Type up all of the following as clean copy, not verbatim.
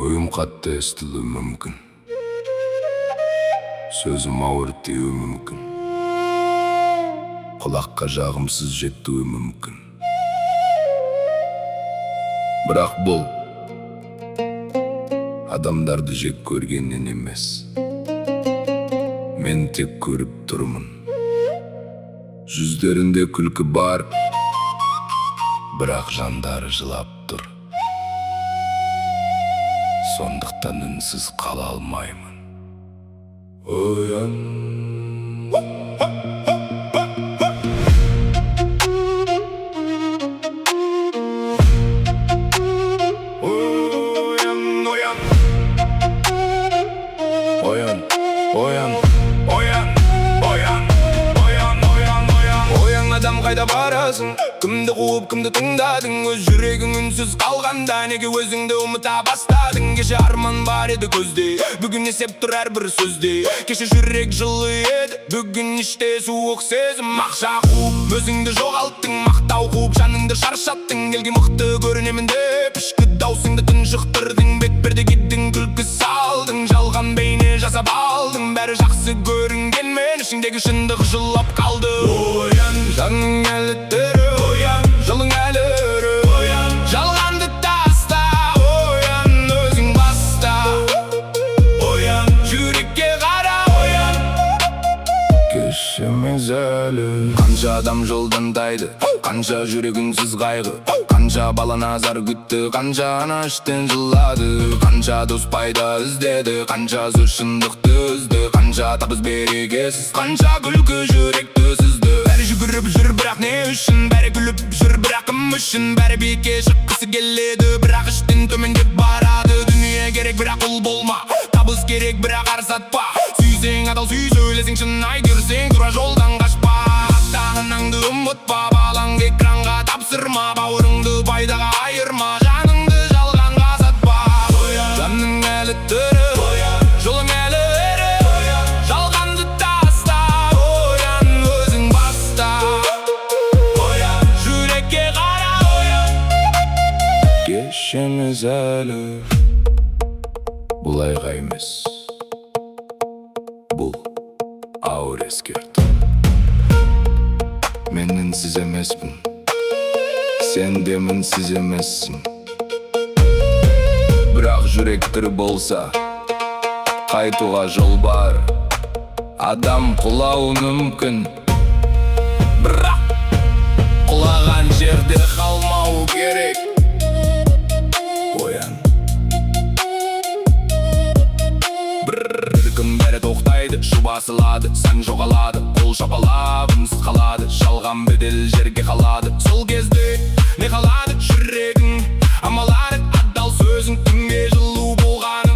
Oyum katты естілуі мүмкін, сөзім ауыр тиюі мүмкін, құлаққа жағымсыз жетуі мүмкін. Бірақ бұл адамдарды жек көргеннен емес, мен тек көріп тұрмын. Жүздерінде күлкі бар, бірақ жандары жылап тұр. Сондықтан үнсіз қала алмаймын. Оян. Оян, оян, оян, оян, оян, оян, оян. Оян, адам қайда барасың? Кімді қуып, кімді тыңдадың? Өз жүрегің үнсіз қалғанда, неге өзіңді ұмыта бастадың? Кеше арман бар еді көзде, бүгін есеп тұр әрбір сөзде. Кеше жүрек жылы еді, бүгін іште суық сезім. Ақша қуып, өзіңді жоғалттың, мақтау қуып, жаныңды шаршаттың. Елге мықты көрінемін деп, ішкі даусыңды тұншықтырдың. Бетперде кидің, күлкі салдың, жалған бейне жасап алдың. Бәрі жақсы көрінгенмен, ішіңдегі шындық жылап қалды. Оян, жаның әлі тірі, оян, жылың әлі ірі, оян, жалғанды таста, оян, өзің баста, оян, жүрекке қара, оян, кешеміз әлі. Қанша адам жолдан тайды, қанша жүрек үнсіз қайғы, қанша бала назар күтті, қанша ана іштен жылады, қанша дос пайда іздеді, қанша сөз шындықты үзді, қанша табыс берекесіз, қанша күлкі жүректі сүзді. Бәрі жүгіріп жүр, бірақ не үшін? Бәрі күліп жүр, бірақ кім үшін? Бәрі биікке шыққысы келеді, бірақ іштен төмендеп барады. Дүние керек, бірақ ұл болма, табыс керек, бірақ арзатпа. Сүйсең адал сүй, сөйлесең шын ай, көрсең тура жолдан қашпа. Ата-анаңды ұмытпа, балаң экранға тапсырма, бауырыңды пайдаға айырма, жаныңды жалғанға сатпа. Жаның әлі тірі, жолың әлі ірі, жалғанды таста, оян, өзің баста, жүрекке қара, кешеміз әлі. Бұл айға емес, бұл ауыр ескерт. Мен үнсіз емеспін, сен де мінсіз емессің. Бірақ жүрек тірі болса, қайтуға жол бар. Адам құлауы мүмкін, бірақ құлаған жерде қалмау керек. Оян. Бір күн бәрі тоқтайды, шу басылады, сан жоғалады, қол шапалап, үнсіз қалады, жалған бедел жерге қалады. Сол кезде не қалады жүрегің, амалары адал сөзің, түнге жылу болғаны.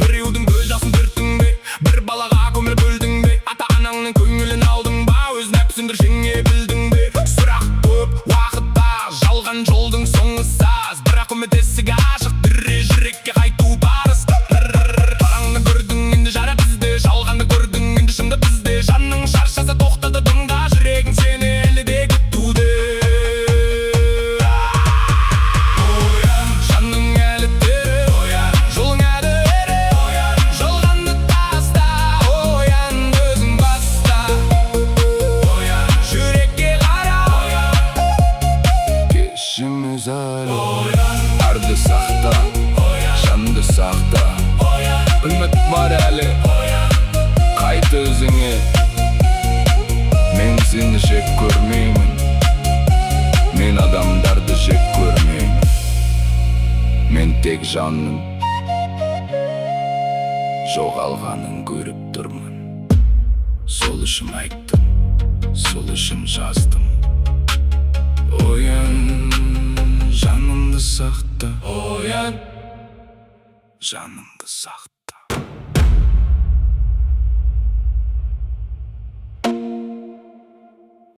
Біреудің көз жасын түрттің бе, бір балаға көңіл бөлдің бе, ата-анаңның көңілін алдың ба, өз нәпсіңді жеңе білдің бе? Сұрақ көп уақытта, жалған жолдың соңы саз, бірақ үміт есігі ашық, тірі жүрекке қайту парыз. Параңды көрдің, енді жара бізде, жалғанды көрдің, енді шынды бізде. Жаның шаршаса тоқтады, тыңда, жүрегің сені әлі де күтуде. Жаның әлі тірі, жолың әлі ірі, жалғанды таста, оян, өзің баста, жүрекке қара, кешеміз әлі. Арды сақта, жанды сақта, үміт бар әлі, қайт өзіңе. Мен сені жек көрмеймін, мен адамдарды жек көрмеймін. Мен тек жанның жоғалғанын көріп тұрмын. Сол үшін айттым, сол үшін жаздым. Оян, жанымды сақта, оян, жанымды сақта.